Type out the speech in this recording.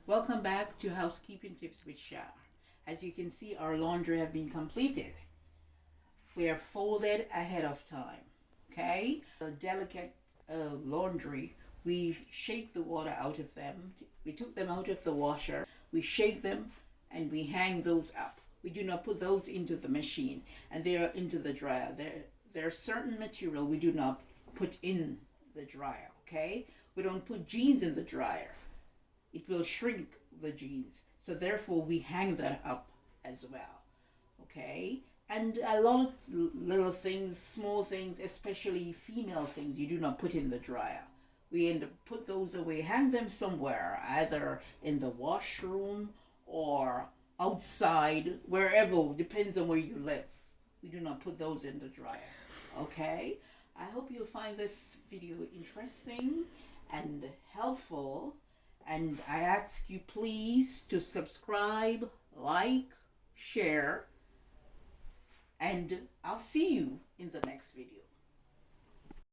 Welcome back to Housekeeping Tips with Shah. As you can see, our laundry have been completed. We are folded ahead of time. Okay? The delicate laundry, we shake the water out of them. We took them out of the washer. We shake them and we hang those up. We do not put those into the machine and they are into the dryer. There's certain material we do not put in the dryer. Okay? We don't put jeans in the dryer. It will shrink the jeans. So therefore we hang that up as well. Okay? And a lot of little things, small things, especially female things, you do not put in the dryer. We end up put those away, hang them somewhere, either in the washroom or outside, wherever, depends on where you live. We do not put those in the dryer. Okay? I hope you find this video interesting and helpful. And I ask you please to subscribe, like, share, and I'll see you in the next video.